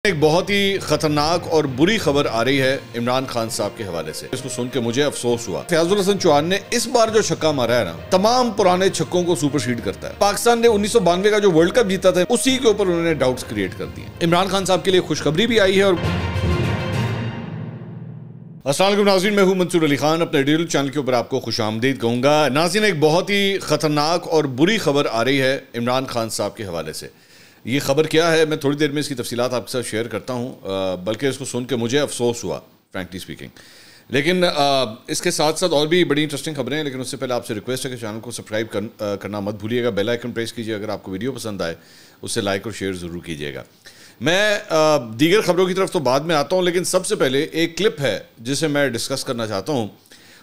ایک بہت ہی خطرناک اور بری خبر آ رہی ہے عمران خان صاحب کے حوالے سے. اس کو سن کے مجھے افسوس ہوا. فیاض الحسن چوہان نے اس بار جو چھکا مارا ہے نا، تمام پرانے چھکوں کو سپر سیڈ کرتا ہے. پاکستان نے 1992 کا جو ورلڈ کپ جیتا تھا، اسی کے اوپر انہوں نے ڈاؤٹس کریٹ کر دیے. عمران خان صاحب کے لیے خوشخبری بھی آئی ہے. اور السلام علیکم ناظرین، میں ہوں منصور علی خان. اپنے ڈیجیٹل چینل کے اوپر آپ کو خوش آمدید کہوں گا. ناظرین، ایک بہت ہی خطرناک اور بری خبر آ رہی ہے عمران خان صاحب کے حوالے سے. یہ خبر کیا ہے، میں تھوڑی دیر میں اس کی تفصیلات آپ کے ساتھ شیئر کرتا ہوں، بلکہ اس کو سن کے مجھے افسوس ہوا فرینکلی اسپیکنگ. لیکن اس کے ساتھ ساتھ اور بھی بڑی انٹرسٹنگ خبریں ہیں. لیکن اس سے پہلے آپ سے ریکویسٹ ہے کہ چینل کو سبسکرائب کرنا مت بھولیے گا. بیل آئیکن پریس کیجیے. اگر آپ کو ویڈیو پسند آئے اس سے لائک اور شیئر ضرور کیجیے گا. میں دیگر خبروں کی طرف تو بعد میں آتا ہوں، لیکن سب سے پہلے ایک کلپ ہے جسے میں ڈسکس کرنا چاہتا ہوں.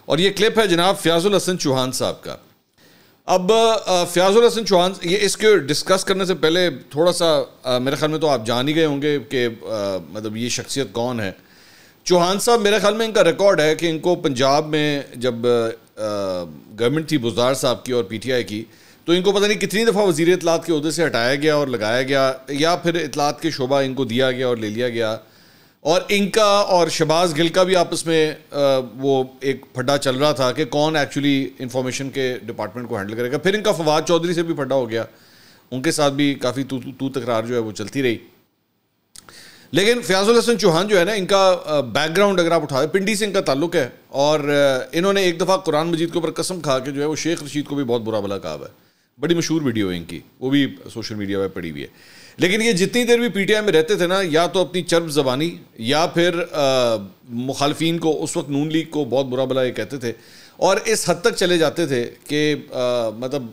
اور یہ کلپ ہے جناب فیاض الحسن چوہان صاحب کا. اب فیاض الحسن چوہان، یہ اس کے ڈسکس کرنے سے پہلے تھوڑا سا میرے خیال میں تو آپ جان ہی گئے ہوں گے کہ مطلب یہ شخصیت کون ہے. چوہان صاحب، میرے خیال میں ان کا ریکارڈ ہے کہ ان کو پنجاب میں جب گورنمنٹ تھی بزدار صاحب کی اور پی ٹی آئی کی، تو ان کو پتہ نہیں کتنی دفعہ وزیر اطلاعات کے عہدے سے ہٹایا گیا اور لگایا گیا، یا پھر اطلاعات کے شعبہ ان کو دیا گیا اور لے لیا گیا. اور ان کا اور شہباز گل کا بھی آپس میں وہ ایک پھڈا چل رہا تھا کہ کون ایکچولی انفارمیشن کے ڈپارٹمنٹ کو ہینڈل کرے گا. پھر ان کا فواد چودھری سے بھی پھڈا ہو گیا، ان کے ساتھ بھی کافی تو تکرار جو ہے وہ چلتی رہی. لیکن فیاض الحسن چوہان جو ہے نا، ان کا بیک گراؤنڈ اگر آپ اٹھا دیں، پنڈی سے ان کا تعلق ہے. اور انہوں نے ایک دفعہ قرآن مجید کے اوپر قسم کھا کے جو ہے وہ شیخ رشید کو بھی بہت برا بھلا کہا ہے. بڑی مشہور ویڈیو ہے ان کی، وہ بھی سوشل میڈیا پہ پڑی ہوئی ہے. لیکن یہ جتنی دیر بھی پی ٹی آئی میں رہتے تھے نا، یا تو اپنی چرب زبانی یا پھر مخالفین کو، اس وقت نون لیگ کو بہت برا بھلا یہ کہتے تھے. اور اس حد تک چلے جاتے تھے کہ مطلب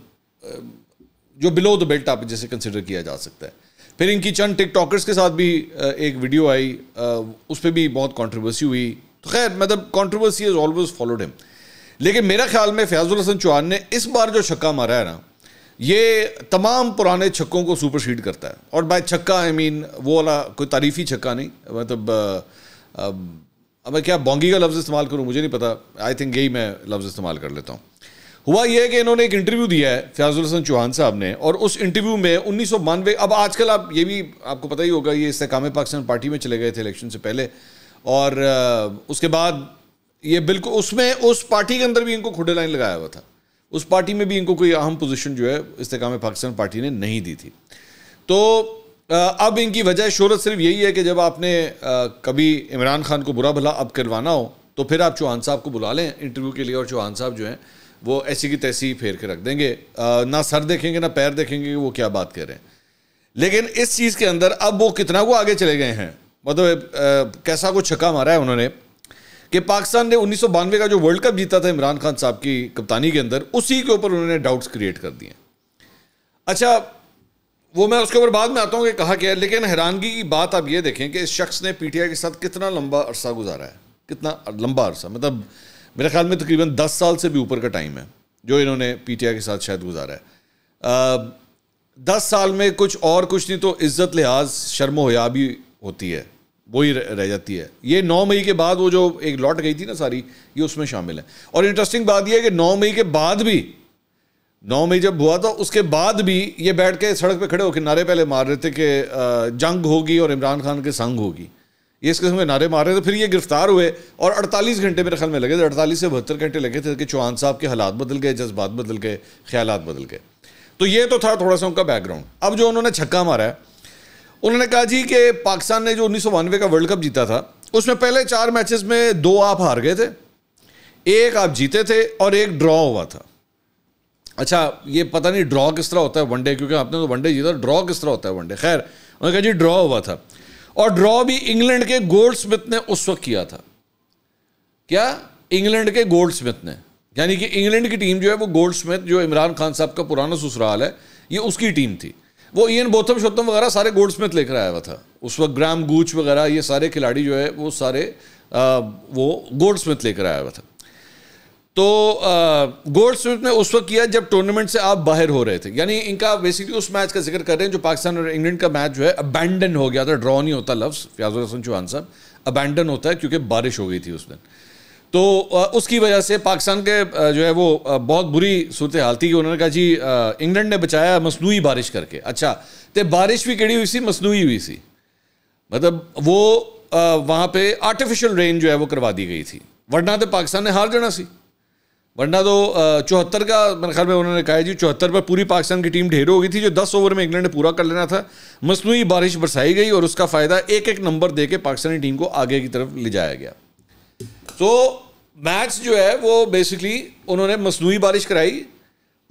جو بلو دا بیلٹ آپ جیسے کنسیڈر کیا جا سکتا ہے. پھر ان کی چند ٹک ٹاکرز کے ساتھ بھی ایک ویڈیو آئی، اس پہ بھی بہت کنٹروورسی ہوئی. تو خیر، مطلب کنٹروورسی ہیز آلویز فالوڈ ہم. لیکن میرا خیال میں فیاض الحسن چوہان نے اس بار جو چھکا مارا ہے نا، یہ تمام پرانے چھکوں کو سپر سیڈ کرتا ہے. اور بائی چھکا آئی مین وہ والا کوئی تعریفی چھکا نہیں، مطلب میں کیا بونگی کا لفظ استعمال کروں مجھے نہیں پتا، آئی تھنک یہی میں لفظ استعمال کر لیتا ہوں. ہوا یہ ہے کہ انہوں نے ایک انٹرویو دیا ہے فیاض الحسن چوہان صاحب نے، اور اس انٹرویو میں 1992، اب آج کل آپ یہ بھی آپ کو پتہ ہی ہوگا، یہ استحکام پاکستان پارٹی میں چلے گئے تھے الیکشن سے پہلے. اور اس کے بعد یہ بالکل اس میں اس پارٹی کے اندر بھی ان کو کھڈے لائن لگایا ہوا تھا. اس پارٹی میں بھی ان کو کوئی اہم پوزیشن جو ہے استحکام پاکستان پارٹی نے نہیں دی تھی. تو اب ان کی وجہ شہرت صرف یہی ہے کہ جب آپ نے کبھی عمران خان کو برا بھلا اب کروانا ہو تو پھر آپ چوہان صاحب کو بلا لیں انٹرویو کے لیے، اور چوہان صاحب جو ہیں وہ ایسی کی تیسی پھیر کے رکھ دیں گے. نہ سر دیکھیں گے نہ پیر دیکھیں گے کہ وہ کیا بات کر رہے ہیں. لیکن اس چیز کے اندر اب وہ کتنا کو آگے چلے گئے ہیں، مطلب کیسا کو چھکا مارا ہے انہوں نے کہ پاکستان نے 1992 کا جو ورلڈ کپ جیتا تھا عمران خان صاحب کی کپتانی کے اندر، اسی کے اوپر انہوں نے ڈاؤٹس کریٹ کر دیے. اچھا، وہ میں اس کے اوپر بعد میں آتا ہوں کہ کہا کیا ہے. لیکن حیرانگی کی بات آپ یہ دیکھیں کہ اس شخص نے پی ٹی آئی کے ساتھ کتنا لمبا عرصہ گزارا ہے، کتنا لمبا عرصہ، مطلب میرے خیال میں تقریباً 10 سال سے بھی اوپر کا ٹائم ہے جو انہوں نے پی ٹی آئی کے ساتھ شاید گزارا ہے. 10 سال میں کچھ نہیں تو عزت لحاظ شرم و حیا بھی ہوتی ہے، وہی رہ جاتی ہے. یہ 9 مئی کے بعد وہ جو ایک لوٹ گئی تھی نا ساری، یہ اس میں شامل ہے. اور انٹرسٹنگ بات یہ ہے کہ 9 مئی کے بعد بھی، 9 مئی جب ہوا تھا اس کے بعد بھی یہ بیٹھ کے سڑک پہ کھڑے ہو کے نعرے پہلے مار رہے تھے کہ جنگ ہوگی اور عمران خان کے سنگ ہوگی. یہ اس قسم کے نعرے مار رہے تھے. پھر یہ گرفتار ہوئے اور 48 گھنٹے میرے خیال میں لگے تھے، 48 سے 72 گھنٹے لگے تھے کہ چوہان صاحب کے حالات بدل گئے، جذبات بدل گئے، خیالات بدل گئے. تو یہ تو تھا تھوڑا سا ان کا بیک گراؤنڈ. اب جو انہوں نے چھکا مارا ہے، انہوں نے کہا جی کہ پاکستان نے جو 1992 کا ورلڈ کپ جیتا تھا، اس میں پہلے 4 میچز میں 2 آپ ہار گئے تھے، 1 آپ جیتے تھے اور 1 ڈرا ہوا تھا. اچھا، یہ پتہ نہیں ڈرا کس طرح ہوتا ہے ون ڈے، کیونکہ آپ نے تو ون ڈے جیتا، ڈرا کس طرح ہوتا ہے ون ڈے. خیر، انہوں نے کہا جی ڈرا ہوا تھا، اور ڈرا بھی انگلینڈ کے گولڈ سمتھ نے اس وقت کیا تھا. کیا؟ انگلینڈ کے گولڈ سمتھ نے، یعنی کہ انگلینڈ کی ٹیم جو ہے وہ گولڈ سمتھ جو عمران خان صاحب کا پرانا سسرال ہے، یہ اس کی ٹیم تھی. وہ ایئن بوتھم شوتھم وغیرہ سارے گولڈ سمتھ لے کر آیا ہوا تھا اس وقت. گرام گوچ وغیرہ یہ سارے کھلاڑی جو ہے وہ سارے وہ گولڈ سمتھ لے کر آیا ہوا تھا. تو گولڈ سمتھ نے اس وقت کیا جب ٹورنامنٹ سے آپ باہر ہو رہے تھے. یعنی ان کا بیسکلی اس میچ کا ذکر کر رہے ہیں جو پاکستان اور انگلینڈ کا میچ جو ہے ابینڈن ہو گیا تھا. ڈرا نہیں ہوتا لفظ فیاض الحسن چوہان صاحب، ابینڈن ہوتا ہے کیونکہ بارش ہو گئی تھی اس دن. تو اس کی وجہ سے پاکستان کے جو ہے وہ بہت بری صورتحال تھی کہ انہوں نے کہا جی انگلینڈ نے بچایا مصنوعی بارش کر کے. اچھا تے بارش بھی کیڑی ہوئی سی، مصنوعی ہوئی سی. مطلب وہ وہاں پہ آرٹیفیشل رین جو ہے وہ کروا دی گئی تھی, ورنہ تو پاکستان نے ہار جانا سی. ورنہ تو 74 کا میرے خیال میں انہوں نے کہا جی 74 پر پوری پاکستان کی ٹیم ڈھیر ہو گئی تھی, جو 10 اوور میں انگلینڈ نے پورا کر لینا تھا. مصنوعی بارش برسائی گئی اور اس کا فائدہ ایک ایک نمبر دے کے پاکستانی ٹیم کو آگے کی طرف لے جایا گیا. تو میچ جو ہے وہ بیسکلی انہوں نے مصنوعی بارش کرائی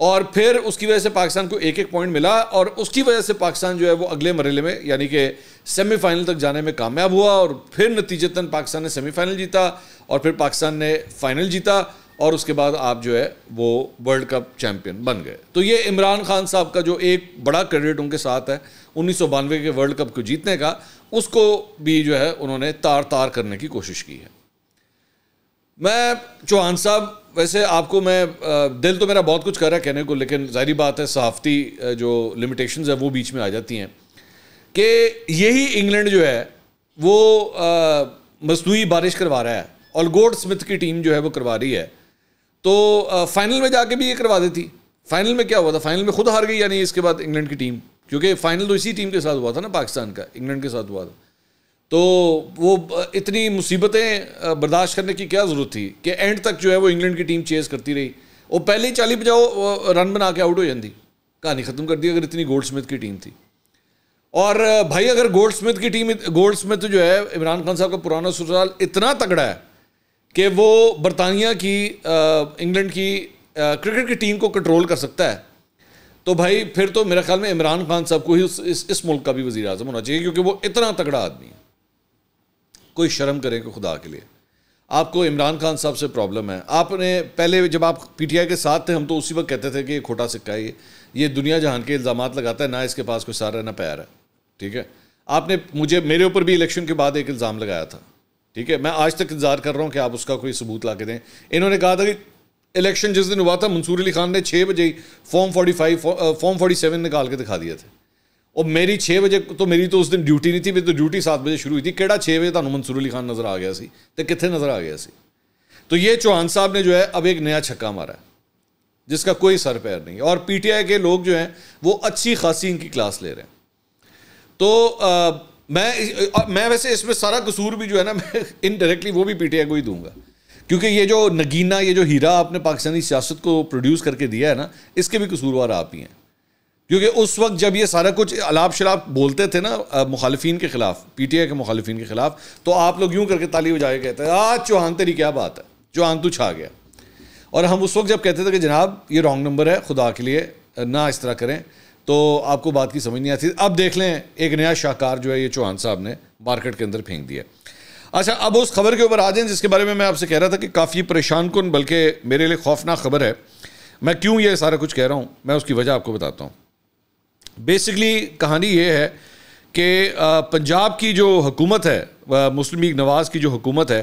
اور پھر اس کی وجہ سے پاکستان کو ایک ایک پوائنٹ ملا, اور اس کی وجہ سے پاکستان جو ہے وہ اگلے مرحلے میں یعنی کہ سیمی فائنل تک جانے میں کامیاب ہوا, اور پھر نتیجتاً پاکستان نے سیمی فائنل جیتا اور پھر پاکستان نے فائنل جیتا, اور اس کے بعد آپ جو ہے وہ ورلڈ کپ چیمپئن بن گئے. تو یہ عمران خان صاحب کا جو ایک بڑا کریڈٹ ان کے ساتھ ہے 1992 کے ورلڈ کپ کو جیتنے کا, اس کو بھی جو ہے انہوں نے تار کرنے کی کوشش کی ہے. میں چوہان صاحب ویسے آپ کو میں دل تو میرا بہت کچھ کر رہا ہے کہنے کو, لیکن ظاہری بات ہے صحافتی جو لمیٹیشنز ہیں وہ بیچ میں آ جاتی ہیں کہ یہی انگلینڈ جو ہے وہ مصنوعی بارش کروا رہا ہے اور گولڈ سمتھ کی ٹیم جو ہے وہ کروا رہی ہے. تو فائنل میں جا کے بھی یہ کروا دیتی. فائنل میں کیا ہوا تھا, فائنل میں خود ہار گئی یعنی اس کے بعد انگلینڈ کی ٹیم, کیونکہ فائنل تو اسی ٹیم کے ساتھ ہوا تھا نا, پاکستان کا انگلینڈ کے ساتھ ہوا تھا. تو وہ اتنی مصیبتیں برداشت کرنے کی کیا ضرورت تھی کہ اینڈ تک جو ہے وہ انگلینڈ کی ٹیم چیز کرتی رہی. وہ پہلے ہی 40-50 رن بنا کے آؤٹ ہو جاتی, کہانی ختم کر دی اگر اتنی گولڈ سمتھ کی ٹیم تھی. اور بھائی اگر گولڈ سمتھ کی ٹیم, گولڈ سمتھ جو ہے عمران خان صاحب کا پرانا سسرال اتنا تگڑا ہے کہ وہ برطانیہ کی انگلینڈ کی کرکٹ کی ٹیم کو کنٹرول کر سکتا ہے, تو بھائی پھر تو میرے خیال میں عمران خان صاحب کو ہی اس ملک کا بھی وزیر اعظم ہونا چاہیے, کیونکہ وہ اتنا تگڑا آدمی ہے. کوئی شرم کرے کہ خدا کے لیے. آپ کو عمران خان صاحب سے پرابلم ہے. آپ نے پہلے جب آپ پی ٹی آئی کے ساتھ تھے, ہم تو اسی وقت کہتے تھے کہ یہ کھوٹا سکہ ہے, یہ دنیا جہان کے الزامات لگاتا ہے, نہ اس کے پاس کوئی سارا نہ پیر ہے. ٹھیک ہے, آپ نے میرے اوپر بھی الیکشن کے بعد ایک الزام لگایا تھا. ٹھیک ہے, میں آج تک انتظار کر رہا ہوں کہ آپ اس کا کوئی ثبوت لا کے دیں. انہوں نے کہا تھا کہ الیکشن جس دن ہوا تھا منصور علی خان نے 6 بجے فارم 47 نکال کے دکھا دیا تھا, اور میری 6 بجے تو میری تو اس دن ڈیوٹی نہیں تھی, میری تو ڈیوٹی 7 بجے شروع ہوئی تھی. کیڑا 6 بجے تمہیں منصور علی خان نظر آ گیا سی تو کتنے نظر آ گیا سی. تو یہ چوہان صاحب نے جو ہے اب ایک نیا چھکا مارا ہے جس کا کوئی سر پیر نہیں, اور پی ٹی آئی کے لوگ جو ہیں وہ اچھی خاصی ان کی کلاس لے رہے ہیں. تو میں ویسے اس میں سارا قصور بھی جو ہے نا میں انڈائریکٹلی وہ بھی پی ٹی آئی کو ہی دوں گا, کیونکہ یہ جو نگینہ, یہ جو ہیرا آپ نے پاکستانی سیاست کو پروڈیوس کر کے دیا ہے نا, اس کے بھی قصوروار آپ ہی ہیں. کیونکہ اس وقت جب یہ سارا کچھ الاپ شلاپ بولتے تھے نا مخالفین کے خلاف, پی ٹی آئی کے مخالفین کے خلاف, تو آپ لوگ یوں کر کے تالی بجا کے کہتے ہیں چوہان تیری کیا بات ہے, چوہان تو چھا گیا. اور ہم اس وقت جب کہتے تھے کہ جناب یہ رانگ نمبر ہے, خدا کے لیے نہ اس طرح کریں, تو آپ کو بات کی سمجھ نہیں آتی. اب دیکھ لیں ایک نیا شاہکار جو ہے یہ چوہان صاحب نے مارکیٹ کے اندر پھینک دیا. اچھا, اب اس خبر کے اوپر آ جائیں جس کے بارے میں آپ سے کہہ رہا تھا کہ کافی پریشان کن بلکہ میرے لیے خوفناک خبر ہے. میں کیوں یہ سارا کچھ کہہ رہا ہوں, میں اس کی وجہ آپ کو بتاتا ہوں. بیسکلی کہانی یہ ہے کہ پنجاب کی جو حکومت ہے, مسلم لیگ نواز کی جو حکومت ہے,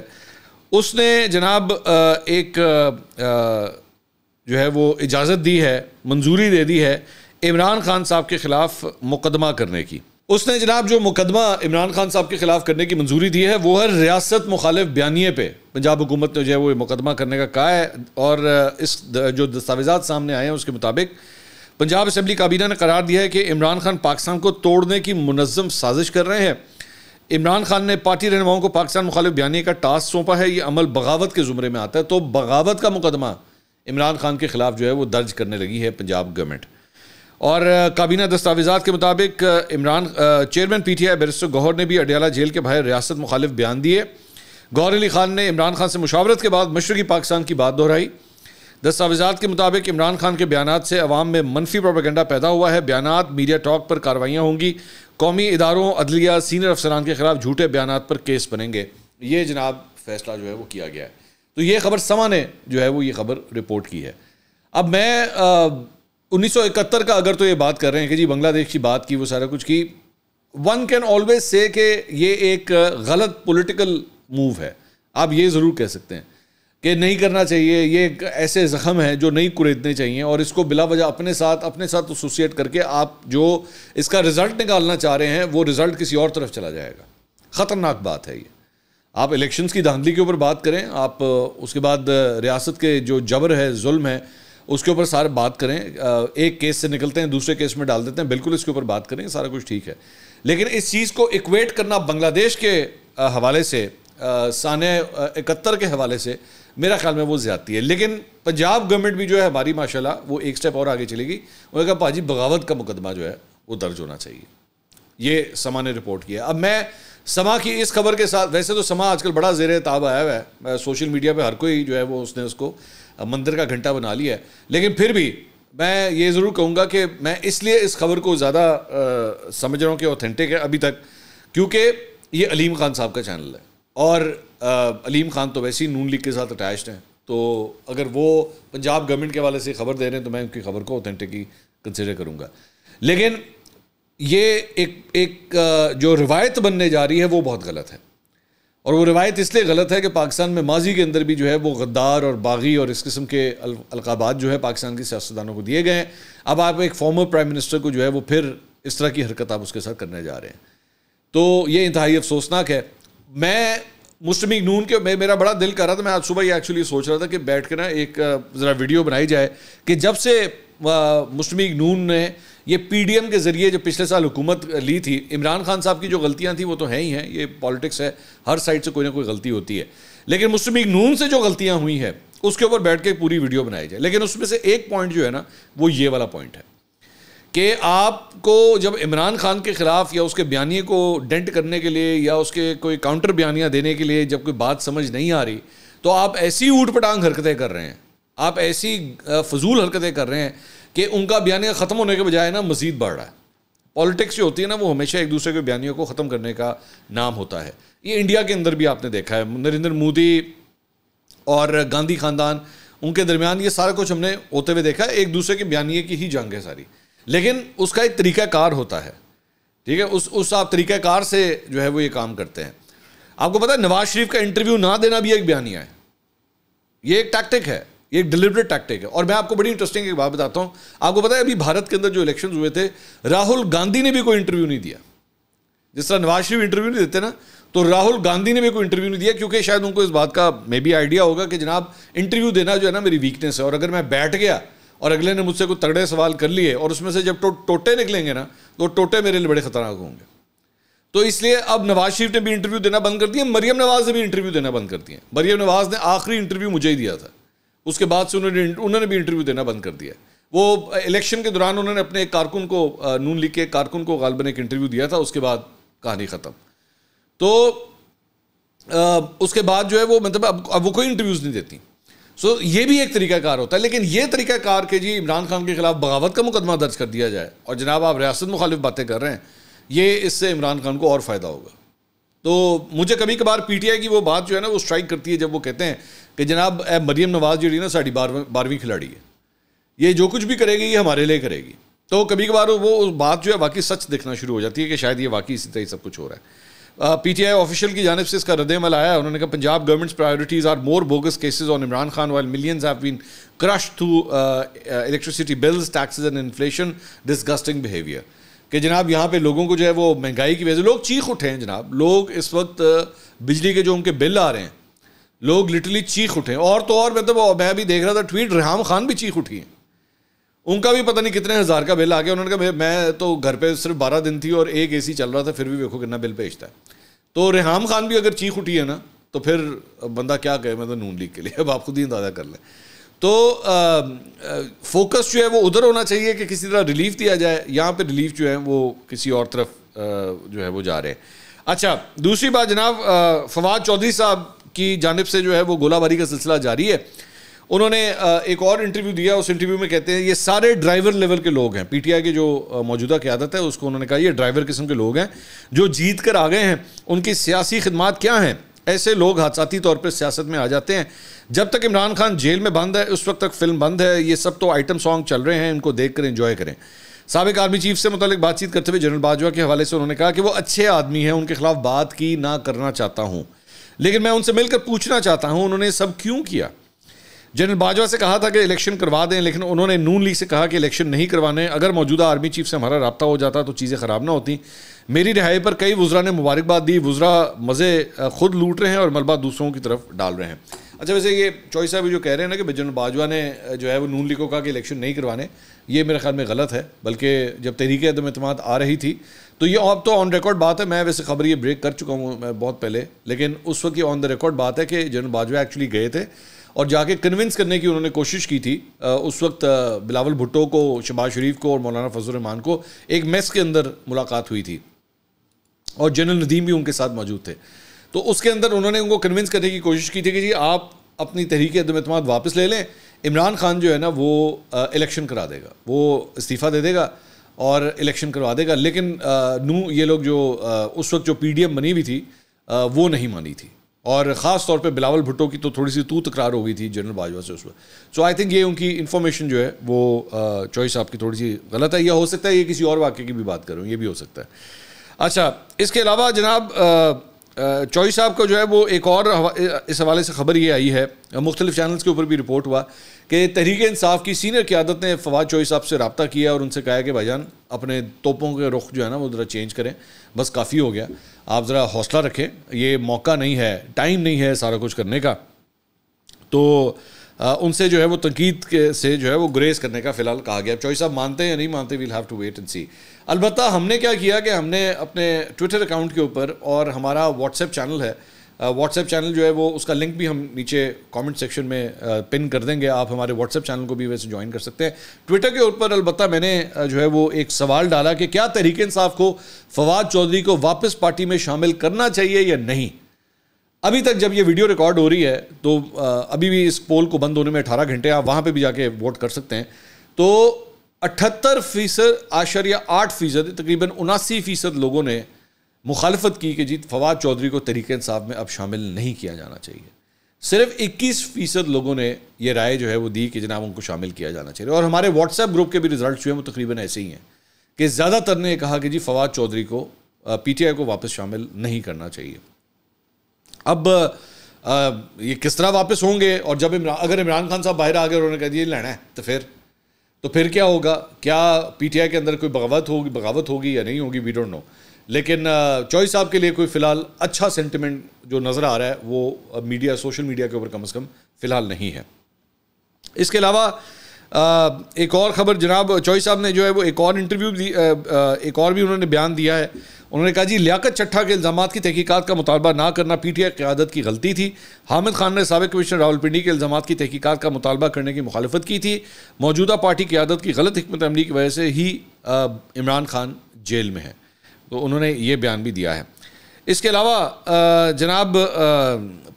اس نے جناب ایک جو ہے وہ اجازت دی ہے, منظوری دے دی ہے عمران خان صاحب کے خلاف مقدمہ کرنے کی. اس نے جناب جو مقدمہ عمران خان صاحب کے خلاف کرنے کی منظوری دی ہے وہ ہے ریاست مخالف بیانیے پہ. پنجاب حکومت نے جو ہے وہ مقدمہ کرنے کا کہا ہے, اور اس جو دستاویزات سامنے آئے ہیں اس کے مطابق پنجاب اسمبلی کابینہ نے قرار دیا ہے کہ عمران خان پاکستان کو توڑنے کی منظم سازش کر رہے ہیں. عمران خان نے پارٹی رہنماؤں کو پاکستان مخالف بیانیے کا ٹاسک سونپا ہے. یہ عمل بغاوت کے زمرے میں آتا ہے, تو بغاوت کا مقدمہ عمران خان کے خلاف جو ہے وہ درج کرنے لگی ہے پنجاب گورنمنٹ. اور کابینہ دستاویزات کے مطابق chairman P T I barrister Gohar نے بھی اڈیالہ جیل کے باہر ریاست مخالف بیان دیے. گوہر علی خان نے عمران خان سے مشاورت کے بعد مشرقی پاکستان کی بات دہرائی. دستاویزات کے مطابق عمران خان کے بیانات سے عوام میں منفی پروپیگنڈا پیدا ہوا ہے. بیانات میڈیا ٹاک پر کارروائیاں ہوں گی. قومی اداروں, عدلیہ, سینئر افسران کے خلاف جھوٹے بیانات پر کیس بنیں گے. یہ جناب فیصلہ جو ہے وہ کیا گیا ہے. تو یہ خبر سما نے جو ہے وہ یہ خبر رپورٹ کی ہے. اب میں 1971 کا اگر تو یہ بات کر رہے ہیں کہ جی بنگلہ دیش کی بات کی, وہ سارا کچھ کی, ون کین آلویز سے کہ یہ ایک غلط پولیٹیکل موو ہے. آپ یہ ضرور کہہ سکتے ہیں کہ نہیں کرنا چاہیے, یہ ایک ایسے زخم ہیں جو نہیں کریدنے چاہیے, اور اس کو بلا وجہ اپنے ساتھ ایسوسیٹ کر کے آپ جو اس کا رزلٹ نکالنا چاہ رہے ہیں وہ رزلٹ کسی اور طرف چلا جائے گا. خطرناک بات ہے یہ. آپ الیکشنز کی دھاندلی کے اوپر بات کریں, آپ اس کے بعد ریاست کے جو جبر ہے, ظلم ہے, اس کے اوپر سارے بات کریں. ایک کیس سے نکلتے ہیں دوسرے کیس میں ڈال دیتے ہیں, بالکل اس کے اوپر بات کریں, سارا کچھ ٹھیک ہے. لیکن اس چیز کو ایکویٹ کرنا بنگلہ دیش کے حوالے سے سانِ 71 کے حوالے سے میرا خیال میں وہ زیادتی ہے. لیکن پنجاب گورنمنٹ بھی جو ہے ہماری ماشاءاللہ وہ ایک سٹیپ اور آگے چلے گی. انہوں نے کہا پاجی بغاوت کا مقدمہ جو ہے وہ درج ہونا چاہیے. یہ سما نے رپورٹ کیا. اب میں سما کی اس خبر کے ساتھ, ویسے تو سما آج کل بڑا زیر تاب آیا ہوا ہے, سوشل میڈیا پہ ہر کوئی جو ہے وہ اس نے اس کو مندر کا گھنٹہ بنا لیا ہے. لیکن پھر بھی میں یہ ضرور کہوں گا کہ میں اس لیے اس خبر کو زیادہ سمجھ رہا ہوں کہ اوتھینٹک ہے ابھی تک, کیونکہ یہ علیم خان صاحب کا چینل ہے, اور علیم خان تو ویسے ہی نون لیگ کے ساتھ اٹیچڈ ہیں, تو اگر وہ پنجاب گورنمنٹ کے حوالے سے خبر دے رہے ہیں تو میں ان کی خبر کو اوتھینٹک ہی کنسیڈر کروں گا. لیکن یہ ایک جو روایت بننے جا رہی ہے وہ بہت غلط ہے, اور وہ روایت اس لیے غلط ہے کہ پاکستان میں ماضی کے اندر بھی جو ہے وہ غدار اور باغی اور اس قسم کے القابات جو ہے پاکستان کی سیاستدانوں کو دیے گئے ہیں. اب آپ ایک فارمر پرائم منسٹر کو جو ہے وہ پھر اس طرح کی حرکت آپ اس کے ساتھ کرنے جا رہے ہیں, تو یہ انتہائی افسوسناک ہے. میں مسلم لیگ نون کے میرا بڑا دل کر رہا تھا, میں آج صبح یہ ایکچولی سوچ رہا تھا کہ بیٹھ کے نا ایک ذرا ویڈیو بنائی جائے کہ جب سے مسلم لیگ نون نے یہ پی ڈی ایم کے ذریعے جو پچھلے سال حکومت لی تھی, عمران خان صاحب کی جو غلطیاں تھیں وہ تو ہیں ہی ہیں, یہ پالیٹکس ہے, ہر سائڈ سے کوئی نہ کوئی غلطی ہوتی ہے, لیکن مسلم لیگ نون سے جو غلطیاں ہوئی ہیں اس کے اوپر بیٹھ کے پوری ویڈیو بنائی جائے. لیکن اس میں سے ایک پوائنٹ جو ہے نا وہ یہ والا پوائنٹ ہے کہ آپ کو جب عمران خان کے خلاف یا اس کے بیانیے کو ڈینٹ کرنے کے لیے یا اس کے کوئی کاؤنٹر بیانیاں دینے کے لیے جب کوئی بات سمجھ نہیں آ رہی تو آپ ایسی اوٹ پٹانگ حرکتیں کر رہے ہیں, آپ ایسی فضول حرکتیں کر رہے ہیں کہ ان کا بیانیہ ختم ہونے کے بجائے نا مزید بڑھ رہا ہے. پالیٹکس جو ہوتی ہے نا وہ ہمیشہ ایک دوسرے کے بیانیوں کو ختم کرنے کا نام ہوتا ہے. یہ انڈیا کے اندر بھی آپ نے دیکھا ہے, نریندر مودی اور گاندھی خاندان ان کے درمیان یہ سارا کچھ ہم نے ہوتے ہوئے دیکھا ہے, ایک دوسرے کے بیانیے کی ہی جنگ ہے ساری, لیکن اس کا ایک طریقہ کار ہوتا ہے. ٹھیک ہے, اس آپ طریقہ کار سے جو ہے وہ یہ کام کرتے ہیں. آپ کو پتہ ہے نواز شریف کا انٹرویو نہ دینا بھی ایک بیانیہ ہے, یہ ایک ٹیکٹک ہے, یہ ایک ڈیلیبریٹ ٹیکٹک ہے. اور میں آپ کو بڑی انٹرسٹنگ ایک بات بتاتا ہوں, آپ کو پتہ ہے ابھی بھارت کے اندر جو الیکشنز ہوئے تھے راہل گاندھی نے بھی کوئی انٹرویو نہیں دیا. جس طرح نواز شریف انٹرویو نہیں دیتے نا, تو راہل گاندھی نے بھی کوئی انٹرویو نہیں دیا, کیونکہ شاید ان کو اس بات کا مے بی آئیڈیا ہوگا کہ جناب انٹرویو دینا جو ہے نا میری ویکنیس ہے, اور اگر میں بیٹھ گیا اور اگلے نے مجھ سے کوئی تگڑے سوال کر لیے اور اس میں سے جب ٹوٹے نکلیں گے نا تو ٹوٹے میرے لیے بڑے خطرناک ہوں گے. تو اس لیے اب نواز شریف نے بھی انٹرویو دینا بند کر دیا, مریم نواز نے بھی انٹرویو دینا بند کر دیا. مریم نواز نے آخری انٹرویو مجھے ہی دیا تھا, اس کے بعد سے انہوں نے بھی انٹرویو دینا بند کر دیا. وہ الیکشن کے دوران انہوں نے اپنے ایک کارکن کو, نون لیگ کے کارکن کو غالباً ایک انٹرویو دیا تھا, اس کے بعد کہانی ختم. تو اس کے بعد جو ہے وہ مطلب اب وہ کوئی انٹرویوز نہیں دیتی. سو یہ بھی ایک طریقہ کار ہوتا ہے. لیکن یہ طریقہ کار کہ جی عمران خان کے خلاف بغاوت کا مقدمہ درج کر دیا جائے اور جناب آپ ریاست مخالف باتیں کر رہے ہیں, یہ اس سے عمران خان کو اور فائدہ ہوگا. تو مجھے کبھی کبھار پی ٹی آئی کی وہ بات جو ہے نا وہ اسٹرائک کرتی ہے جب وہ کہتے ہیں کہ جناب مریم نواز جو نا ساڑھی 12ویں کھلاڑی ہے, یہ جو کچھ بھی کرے گی یہ ہمارے لیے کرے گی. تو کبھی کبھار وہ بات جو ہے واقعی سچ دکھنا شروع ہو جاتی ہے کہ شاید یہ واقعی اسی طرح سب کچھ ہو رہا ہے. پی ٹی آئی آفیشیل کی جانب سے اس کا رد عمل آیا ہے. انہوں نے کہا Punjab governments priorities are more bogus cases on Imran Khan while millions have been crushed through electricity bills, taxes and inflation, disgusting behavior. کہ جناب یہاں پہ لوگوں کو جو ہے وہ مہنگائی کی وجہ سے لوگ چیخ اٹھے ہیں. جناب لوگ اس وقت بجلی کے جو ان کے بل آ رہے ہیں لوگ لٹرلی چیخ اٹھے. اور تو اور مطلب میں بھی دیکھ رہا تھا ٹویٹ, ریحام خان بھی چیخ اٹھی ہیں, ان کا بھی پتہ نہیں کتنے ہزار کا بل آ گیا. انہوں نے کہا میں تو گھر پہ صرف 12 دن تھی اور ایک اے سی چل رہا تھا, پھر بھی دیکھو کتنا بل بھیجتا ہے. تو ریحام خان بھی اگر چیخ اٹھی ہے نا تو پھر بندہ کیا کہے, مطلب نون لیگ کے لیے. اب آپ خود ہی اندازہ کر لیں. تو فوکس جو ہے وہ ادھر ہونا چاہیے کہ کسی طرح ریلیف دیا جائے. یہاں پہ ریلیف جو ہے وہ کسی اور طرف جو ہے وہ جا رہے ہیں. اچھا, دوسری بات جناب فواد چودھری صاحب کی جانب سے جو ہے وہ گولہ باری کا سلسلہ جاری ہے. انہوں نے ایک اور انٹرویو دیا, اس انٹرویو میں کہتے ہیں یہ سارے ڈرائیور لیول کے لوگ ہیں. پی ٹی آئی کے جو موجودہ قیادت ہے اس کو انہوں نے کہا یہ ڈرائیور قسم کے لوگ ہیں جو جیت کر آ گئے ہیں. ان کی سیاسی خدمات کیا ہیں؟ ایسے لوگ حادثاتی طور پر سیاست میں آ جاتے ہیں. جب تک عمران خان جیل میں بند ہے اس وقت تک فلم بند ہے. یہ سب تو آئٹم سانگ چل رہے ہیں, ان کو دیکھ کر انجوائے کریں. سابق آرمی چیف سے متعلق بات چیت کرتے ہوئے جنرل باجوہ کے حوالے سے انہوں نے کہا کہ وہ اچھے آدمی ہیں, ان کے خلاف بات کی نہ کرنا چاہتا ہوں, لیکن میں ان سے مل کر پوچھنا چاہتا ہوں انہوں نے سب کیوں کیا. جنرل باجوہ سے کہا تھا کہ الیکشن کروا دیں, لیکن انہوں نے نون لیگ سے کہا کہ الیکشن نہیں کروانے. اگر موجودہ آرمی چیف سے ہمارا رابطہ ہو جاتا تو چیزیں خراب نہ ہوتی. میری رہائی پر کئی وزراء نے مبارکباد دی. وزراء مزے خود لوٹ رہے ہیں اور ملبہ دوسروں کی طرف ڈال رہے ہیں. اچھا ویسے یہ چوئی صاحب جو کہہ رہے ہیں نا کہ جنرل باجوہ نے جو ہے وہ نون لیگ کو کہا کہ الیکشن نہیں کروانے, یہ میرے خیال میں غلط ہے. بلکہ جب تحریک عدم اعتماد آ رہی تھی تو یہ اب تو آن ریکارڈ بات ہے, میں ویسے خبر یہ بریک کر چکا ہوں میں بہت پہلے, لیکن اس وقت یہ آن دا ریکارڈ بات ہے کہ جنرل باجوہ ایکچولی گئے تھے اور جا کے کنونس کرنے کی انہوں نے کوشش کی تھی. اس وقت بلاول بھٹو کو, شہباز شریف کو اور مولانا فضل الرحمان کو ایک میس کے اندر ملاقات ہوئی تھی اور جنرل ندیم بھی ان کے ساتھ موجود تھے. تو اس کے اندر انہوں نے ان کو کنونس کرنے کی کوشش کی تھی کہ جی آپ اپنی تحریک عدم اعتماد واپس لے لیں, عمران خان جو ہے نا وہ الیکشن کرا دے گا, وہ استعفیٰ دے دے گا اور الیکشن کروا دے گا. لیکن یہ لوگ جو اس وقت جو پی ڈی ایم بنی ہوئی تھی وہ نہیں مانی تھی, اور خاص طور پہ بلاول بھٹو کی تو تھوڑی سی تکرار ہو گئی تھی جنرل باجوہ سے اس وقت. سو آئی تھنک یہ ان کی انفارمیشن جو ہے وہ چوئی صاحب کی تھوڑی سی غلط ہے, یا ہو سکتا ہے یہ کسی اور واقعے کی بھی بات کروں, یہ بھی ہو سکتا ہے. اچھا اس کے علاوہ جناب چوئی صاحب کو جو ہے وہ ایک اور اس حوالے سے خبر یہ آئی ہے, مختلف چینلز کے اوپر بھی رپورٹ ہوا کہ تحریک انصاف کی سینئر قیادت نے فواد چوئی صاحب سے رابطہ کیا اور ان سے کہا ہے کہ بھائی جان اپنے توپوں کے رخ جو ہے نا وہ ذرا چینج کریں, بس کافی ہو گیا, آپ ذرا حوصلہ رکھیں, یہ موقع نہیں ہے, ٹائم نہیں ہے سارا کچھ کرنے کا. تو ان سے جو ہے وہ تنقید سے جو ہے وہ گریز کرنے کا فی الحال کہا گیا. چوئی صاحب مانتے ہیں یا نہیں مانتے, we'll have to wait and see. البتہ ہم نے کیا کیا کہ ہم نے اپنے ٹویٹر اکاؤنٹ کے اوپر, اور ہمارا واٹس ایپ چینل ہے, واٹس ایپ چینل جو ہے وہ اس کا لنک بھی ہم نیچے کامنٹ سیکشن میں پن کر دیں گے, آپ ہمارے واٹس ایپ چینل کو بھی ویسے جوائن کر سکتے ہیں. ٹویٹر کے اوپر البتہ میں نے جو ہے وہ ایک سوال ڈالا کہ کیا تحریک انصاف کو فواد چودھری کو واپس پارٹی میں شامل کرنا چاہیے یا نہیں. ابھی تک جب یہ ویڈیو ریکارڈ ہو رہی ہے تو ابھی بھی اس پول کو بند ہونے میں 18 گھنٹے, آپ وہاں پہ بھی جا کے ووٹ کر سکتے ہیں. تو 78.8%, تقریباً 79% لوگوں نے مخالفت کی کہ جی فواد چودھری کو تحریک انصاف میں اب شامل نہیں کیا جانا چاہیے. صرف 21% لوگوں نے یہ رائے جو ہے وہ دی کہ جناب ان کو شامل کیا جانا چاہیے. اور ہمارے واٹس ایپ گروپ کے بھی رزلٹس جو ہیں وہ تقریباً ایسے ہی ہیں کہ زیادہ تر نے کہا کہ جی فواد چودھری کو پی ٹی آئی کو واپس شامل نہیں کرنا چاہیے. اب یہ کس طرح واپس ہوں گے, اور جب اگر عمران خان صاحب باہر آ گئے اور انہوں نے کہہ دیا لینا ہے تو پھر کیا ہوگا, کیا پی ٹی آئی کے اندر کوئی بغاوت ہوگی یا نہیں ہوگی, وی ڈونٹ نو. لیکن چوئی صاحب کے لیے کوئی فی الحال اچھا سینٹیمنٹ جو نظر آ رہا ہے وہ میڈیا, سوشل میڈیا کے اوپر کم از کم فی الحال نہیں ہے. اس کے علاوہ ایک اور خبر, جناب چوئی صاحب نے جو ہے وہ ایک اور انٹرویو دی, ایک اور بھی انہوں نے بیان دیا ہے. انہوں نے کہا جی لیاقت چٹھا کے الزامات کی تحقیقات کا مطالبہ نہ کرنا پی ٹی آئی قیادت کی غلطی تھی. حامد خان نے سابق کمشنر راولپنڈی کے الزامات کی تحقیقات کا مطالبہ کرنے کی مخالفت کی تھی. موجودہ پارٹی قیادت کی غلط حکمت عملی کی وجہ سے ہی عمران خان جیل میں ہے. تو انہوں نے یہ بیان بھی دیا ہے. اس کے علاوہ جناب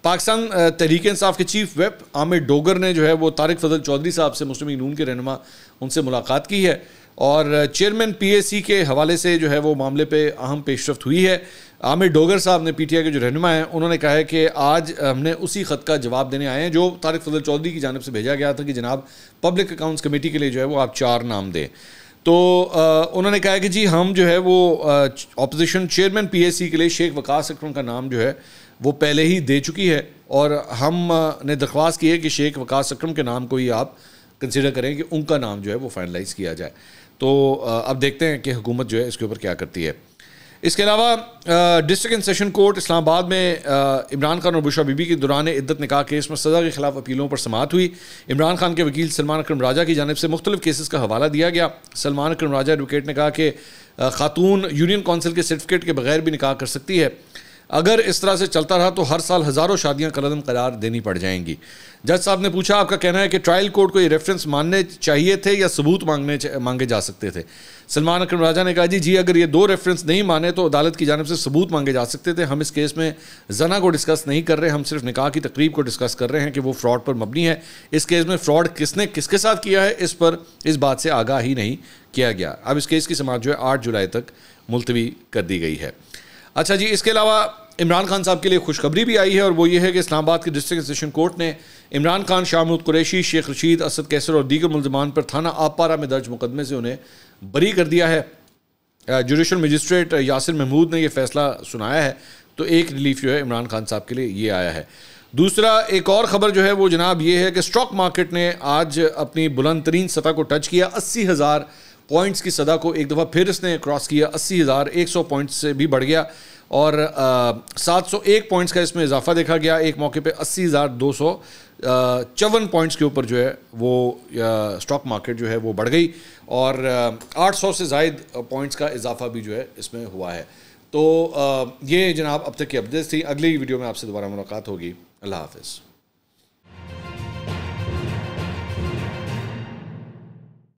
پاکستان تحریک انصاف کے چیف ویپ عامر ڈوگر نے جو ہے وہ طارق فضل چودھری صاحب سے, مسلم لیگ نون کے رہنما, ان سے ملاقات کی ہے, اور چیئرمین پی اے سی کے حوالے سے جو ہے وہ معاملے پہ اہم پیش رفت ہوئی ہے. عامر ڈوگر صاحب نے پی ٹی آئی کے جو رہنما ہیں انہوں نے کہا ہے کہ آج ہم نے اسی خط کا جواب دینے آئے ہیں جو طارق فضل چودھری کی جانب سے بھیجا گیا تھا کہ جناب پبلک اکاؤنٹس کمیٹی کے لیے جو ہے وہ آپ 4 نام دیں. تو انہوں نے کہا کہ جی ہم جو ہے وہ opposition chairman P S C کے لیے شیخ وقاص اکرم کا نام جو ہے وہ پہلے ہی دے چکی ہے, اور ہم نے درخواست کی ہے کہ شیخ وقاص اکرم کے نام کو ہی آپ کنسیڈر کریں کہ ان کا نام جو ہے وہ فائنلائز کیا جائے. تو اب دیکھتے ہیں کہ حکومت جو ہے اس کے اوپر کیا کرتی ہے. اس کے علاوہ ڈسٹرکٹ اینڈ سیشن کورٹ اسلام آباد میں عمران خان اور بشرا بی بی کے دوران عدت نکاح کیس میں سزا کے خلاف اپیلوں پر سماعت ہوئی. عمران خان کے وکیل سلمان اکرم راجہ کی جانب سے مختلف کیسز کا حوالہ دیا گیا. سلمان اکرم راجہ ایڈوکیٹ نے کہا کہ خاتون یونین کونسل کے سرٹیفکیٹ کے بغیر بھی نکاح کر سکتی ہے. اگر اس طرح سے چلتا رہا تو ہر سال ہزاروں شادیاں کالعدم قرار دینی پڑ جائیں گی. جج صاحب نے پوچھا آپ کا کہنا ہے کہ ٹرائل کورٹ کو یہ ریفرنس ماننے چاہیے تھے یا ثبوت مانگے جا سکتے تھے. سلمان اکرم راجہ نے کہا جی اگر یہ 2 ریفرنس نہیں مانے تو عدالت کی جانب سے ثبوت مانگے جا سکتے تھے. ہم اس کیس میں زنا کو ڈسکس نہیں کر رہے, ہم صرف نکاح کی تقریب کو ڈسکس کر رہے ہیں کہ وہ فراڈ پر مبنی ہے. اس کیس میں فراڈ کس نے کس کے ساتھ کیا ہے اس بات سے آگاہ ہی نہیں کیا گیا. اب اس کیس کی سماعت جو ہے 8 جولائی تک ملتوی کر دی گئی ہے. اچھا جی, اس کے علاوہ عمران خان صاحب کے لیے خوشخبری بھی آئی ہے, اور وہ یہ ہے کہ اسلام آباد کے ڈسٹرکٹ سیشن کورٹ نے عمران خان, شاہ محمود قریشی, شیخ رشید, اسد کیسر اور دیگر ملزمان پر تھانہ آب پارہ میں درج مقدمے سے انہیں بری کر دیا ہے. جوڈیشل مجسٹریٹ یاسر محمود نے یہ فیصلہ سنایا ہے. تو ایک ریلیف جو ہے عمران خان صاحب کے لیے یہ آیا ہے. دوسرا ایک اور خبر جو ہے وہ جناب یہ ہے کہ اسٹاک مارکیٹ نے آج اپنی بلند ترین سطح کو ٹچ کیا. 80,000 پوائنٹس کی سطح کو ایک دفعہ پھر اس نے کراس کیا. 80,100 پوائنٹس سے بھی بڑھ گیا, اور 701 پوائنٹس کا اس میں اضافہ دیکھا گیا. ایک موقع پہ 80,254 پوائنٹس کے اوپر جو ہے وہ اسٹاک مارکیٹ جو ہے وہ بڑھ گئی, اور 800 سے زائد پوائنٹس کا اضافہ بھی جو ہے اس میں ہوا ہے. تو یہ جناب اب تک کی اپڈیٹس تھی. اگلی ویڈیو میں آپ سے دوبارہ ملاقات ہوگی. اللہ حافظ.